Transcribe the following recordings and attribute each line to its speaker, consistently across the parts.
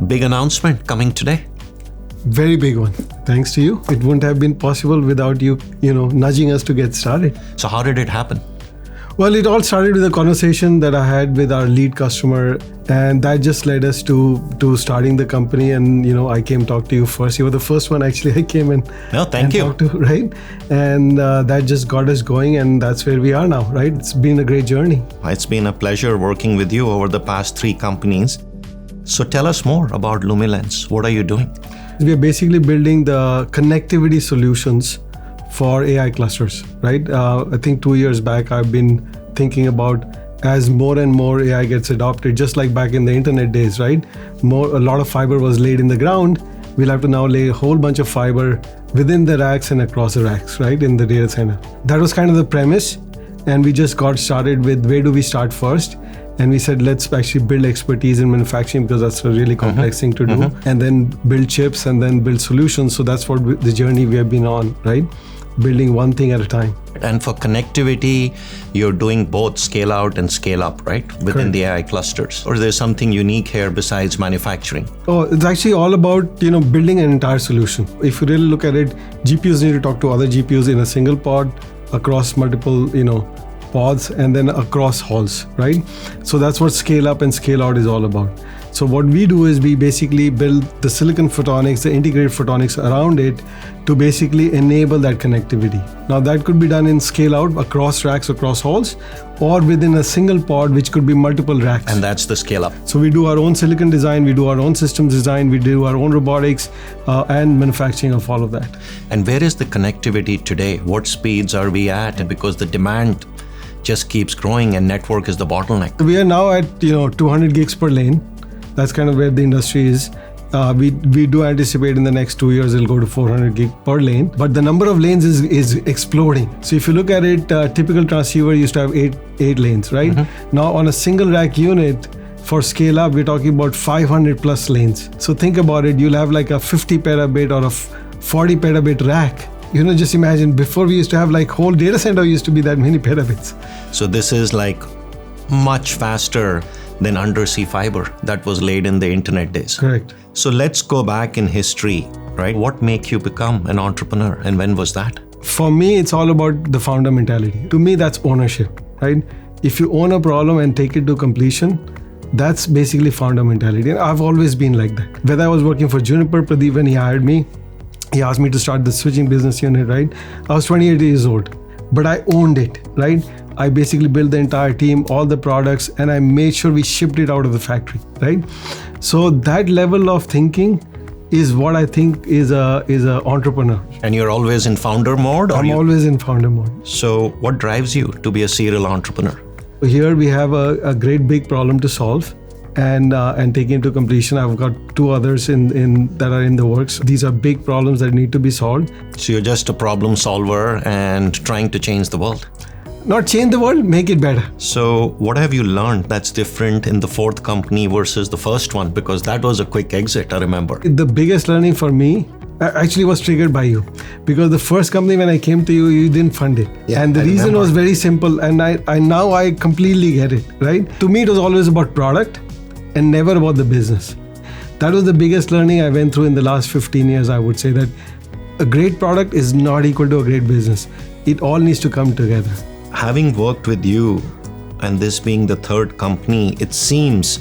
Speaker 1: Big announcement coming today.
Speaker 2: Very big one. Thanks to you. It wouldn't have been possible without you, nudging us to get started.
Speaker 1: So how did it happen?
Speaker 2: Well, it all started with a conversation that I had with our lead customer, and that just led us to starting the company. And I came talk to you first. You were the first one actually I came in.
Speaker 1: No, thank you.
Speaker 2: Talked to, right? And that just got us going, and that's where we are now, right? It's been a great journey.
Speaker 1: It's been a pleasure working with you over the past 3 companies. So tell us more about Lumilens. What are you doing?
Speaker 2: We are basically building the connectivity solutions for AI clusters, right? I think 2 years back, I've been thinking about as more and more AI gets adopted, just like back in the internet days, right? A lot of fiber was laid in the ground. We'll have to now lay a whole bunch of fiber within the racks and across the racks, right? In the data center. That was kind of the premise. And we just got started with where do we start first? And we said, let's actually build expertise in manufacturing because that's a really complex thing to do. And then build chips and then build solutions. So that's what the journey we have been on, right? Building one thing at a time.
Speaker 1: And for connectivity, you're doing both scale out and scale up, right? Within
Speaker 2: Correct.
Speaker 1: the AI clusters. Or there's something unique here besides manufacturing?
Speaker 2: Oh, it's actually all about, building an entire solution. If you really look at it, GPUs need to talk to other GPUs in a single pod across multiple, pods and then across halls, right? So that's what scale up and scale out is all about. So what we do is we basically build the silicon photonics, the integrated photonics around it to basically enable that connectivity. Now that could be done in scale out across racks, across halls, or within a single pod, which could be multiple racks.
Speaker 1: And that's the scale up.
Speaker 2: So we do our own silicon design, we do our own systems design, we do our own robotics and manufacturing of all of that.
Speaker 1: And where is the connectivity today? What speeds are we at? Because the demand just keeps growing and network is the bottleneck.
Speaker 2: We are now at 200 gigs per lane. That's kind of where the industry is. We do anticipate in the next 2 years it'll go to 400 gig per lane, but the number of lanes is exploding. So if you look at it, typical transceiver used to have eight lanes, right? Now on a single rack unit for scale up, we're talking about 500 plus lanes. So think about it, you'll have like a 50 petabit or a 40 petabit rack. Just imagine before we used to have like whole data center used to be that many petabits.
Speaker 1: So this is like much faster than undersea fiber that was laid in the internet days.
Speaker 2: Correct.
Speaker 1: So let's go back in history, right? What made you become an entrepreneur and when was that?
Speaker 2: For me, it's all about the founder mentality. To me, that's ownership, right? If you own a problem and take it to completion, that's basically founder mentality. And I've always been like that. Whether I was working for Juniper, Pradeep, when he hired me, he asked me to start the switching business unit, right? I was 28 years old, but I owned it, right? I basically built the entire team, all the products, and I made sure we shipped it out of the factory, right? So that level of thinking is what I think is a entrepreneur.
Speaker 1: And you're always in founder mode?
Speaker 2: I'm always in founder mode.
Speaker 1: So what drives you to be a serial entrepreneur?
Speaker 2: Here we have a great big problem to solve and taking it to completion. I've got 2 others in that are in the works. These are big problems that need to be solved.
Speaker 1: So you're just a problem solver and trying to change the world?
Speaker 2: Not change the world, make it better.
Speaker 1: So what have you learned that's different in the 4th company versus the first one? Because that was a quick exit, I remember.
Speaker 2: The biggest learning for me actually was triggered by you. Because the first company, when I came to you, you didn't fund it.
Speaker 1: Yeah,
Speaker 2: and the reason was very simple. And I completely get it, right? To me, it was always about product and never about the business. That was the biggest learning I went through in the last 15 years, I would say, that a great product is not equal to a great business. It all needs to come together.
Speaker 1: Having worked with you and this being the 3rd company, it seems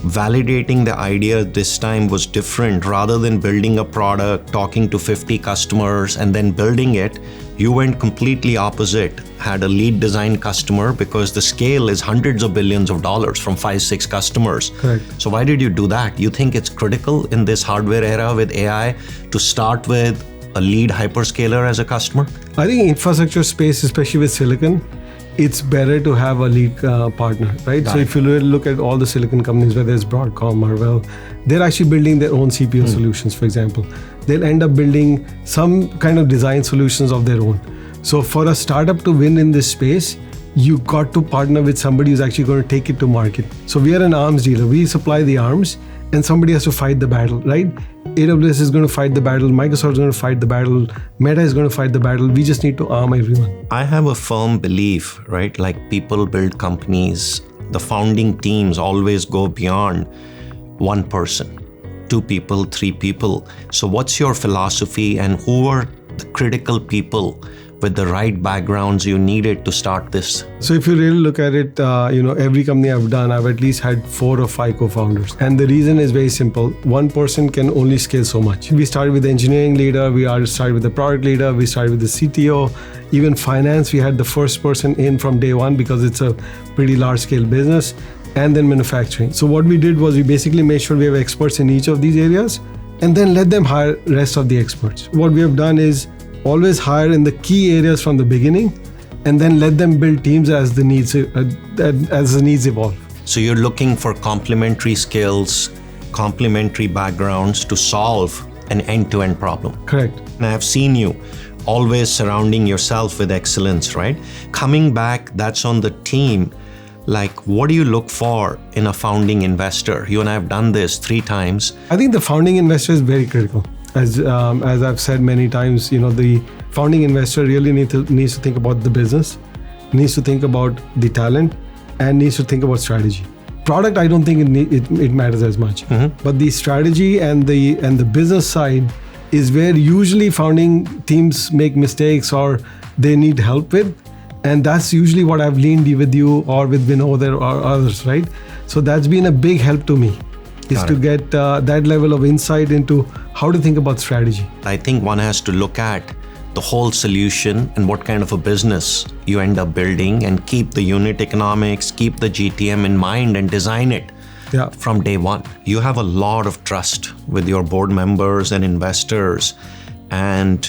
Speaker 1: validating the idea this time was different. Rather than building a product, talking to 50 customers and then building it, you went completely opposite. Had a lead design customer because the scale is hundreds of billions of dollars from 5-6 customers.
Speaker 2: Correct.
Speaker 1: So why did you do that? You think it's critical in this hardware era with AI to start with a lead hyperscaler as a customer?
Speaker 2: I think infrastructure space, especially with silicon, it's better to have a lead partner, right? So if you look at all the silicon companies, whether it's Broadcom, Marvell, they're actually building their own CPU solutions, for example. They'll end up building some kind of design solutions of their own. So for a startup to win in this space, you got to partner with somebody who's actually going to take it to market. So we are an arms dealer. We supply the arms and somebody has to fight the battle, right? AWS is going to fight the battle, Microsoft is going to fight the battle, Meta is going to fight the battle. We just need to arm everyone.
Speaker 1: I have a firm belief, right? Like people build companies, the founding teams always go beyond one person, 2 people, 3 people. So what's your philosophy, and who are the critical people with the right backgrounds you needed to start this?
Speaker 2: So if you really look at it, every company I've done, I've at least had 4 or 5 co-founders. And the reason is very simple. One person can only scale so much. We started with the engineering leader, we started with the product leader, we started with the CTO, even finance. We had the first person in from day one because it's a pretty large scale business, and then manufacturing. So what we did was we basically made sure we have experts in each of these areas and then let them hire rest of the experts. What we have done is always hire in the key areas from the beginning, and then let them build teams as the needs evolve.
Speaker 1: So you're looking for complementary skills, complementary backgrounds to solve an end-to-end problem.
Speaker 2: Correct.
Speaker 1: And I have seen you always surrounding yourself with excellence, right? Coming back, that's on the team. Like, what do you look for in a founding investor? You and I have done this 3 times.
Speaker 2: I think the founding investor is very critical. As I've said many times, the founding investor really needs to think about the business, needs to think about the talent, and needs to think about strategy. Product, I don't think it matters as much, but the strategy and the business side is where usually founding teams make mistakes or they need help with, and that's usually what I've leaned with you or with Vinod or others, right? So that's been a big help to me. Is to get that level of insight into how to think about strategy.
Speaker 1: I think one has to look at the whole solution and what kind of a business you end up building, and keep the unit economics, keep the GTM in mind, and design it from day one. You have a lot of trust with your board members and investors, and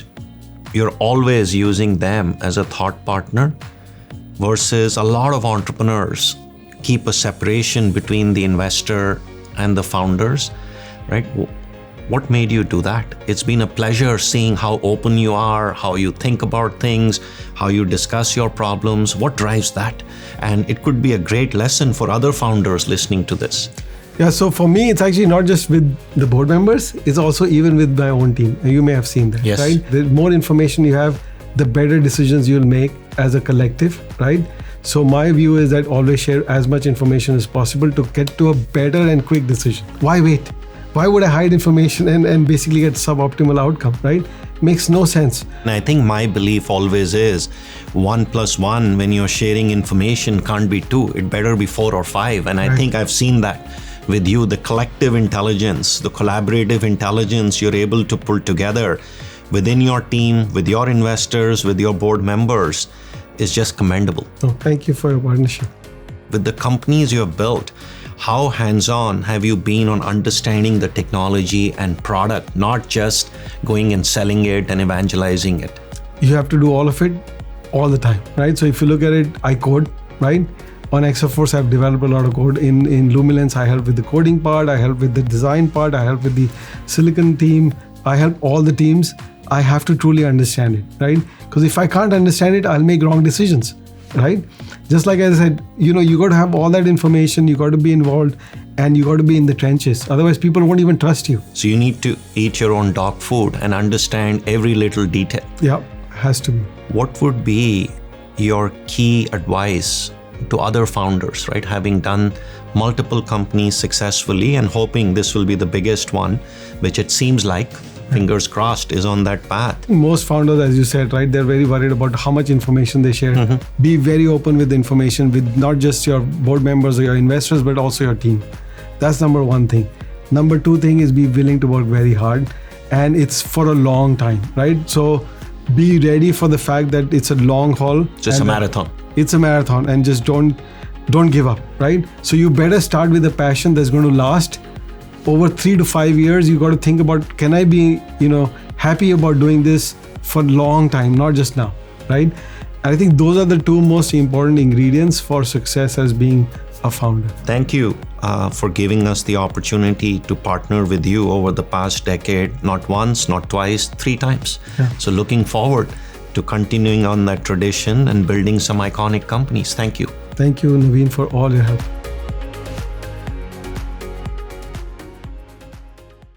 Speaker 1: you're always using them as a thought partner, versus a lot of entrepreneurs keep a separation between the investor and the founders, right? What made you do that? It's been a pleasure seeing how open you are, how you think about things, how you discuss your problems. What drives that? And it could be a great lesson for other founders listening to this.
Speaker 2: Yeah, so for me, it's actually not just with the board members, it's also even with my own team. You may have seen that,
Speaker 1: yes,
Speaker 2: right? The more information you have, the better decisions you'll make as a collective, right? So my view is that always share as much information as possible to get to a better and quick decision. Why wait? Why would I hide information and basically get suboptimal outcome, right? Makes no sense.
Speaker 1: And I think my belief always is 1 + 1 when you're sharing information can't be 2. It better be 4 or 5. And I think I've seen that with you, the collective intelligence, the collaborative intelligence you're able to pull together within your team, with your investors, with your board members, is just commendable.
Speaker 2: Oh, thank you for your partnership.
Speaker 1: With the companies you have built, how hands-on have you been on understanding the technology and product, not just going and selling it and evangelizing it?
Speaker 2: You have to do all of it all the time, right? So if you look at it, I code, right? On Exaforce, I've developed a lot of code. In Lumilens, I help with the coding part, I help with the design part, I help with the silicon team, I help all the teams. I have to truly understand it, right? Because if I can't understand it, I'll make wrong decisions, right? Just like I said, you got to have all that information, you got to be involved, and you got to be in the trenches. Otherwise, people won't even trust you.
Speaker 1: So you need to eat your own dog food and understand every little detail.
Speaker 2: Yeah, has to be.
Speaker 1: What would be your key advice to other founders, right? Having done multiple companies successfully and hoping this will be the biggest one, which it seems like, fingers crossed, is on that path.
Speaker 2: Most founders, as you said, right, they're very worried about how much information they share. Be very open with information with not just your board members or your investors, but also your team. That's number 1 thing. Number 2 thing is be willing to work very hard, and it's for a long time, right? So be ready for the fact that it's a long haul.
Speaker 1: Just a marathon.
Speaker 2: It's a marathon, and just don't give up, right? So you better start with a passion that's going to last over 3 to 5 years. You got to think about, can I be, happy about doing this for a long time, not just now, right? I think those are the 2 most important ingredients for success as being a founder.
Speaker 1: Thank you for giving us the opportunity to partner with you over the past decade, not once, not twice, 3 times.
Speaker 2: Yeah.
Speaker 1: So looking forward to continuing on that tradition and building some iconic companies. Thank you.
Speaker 2: Thank you, Navin, for all your help.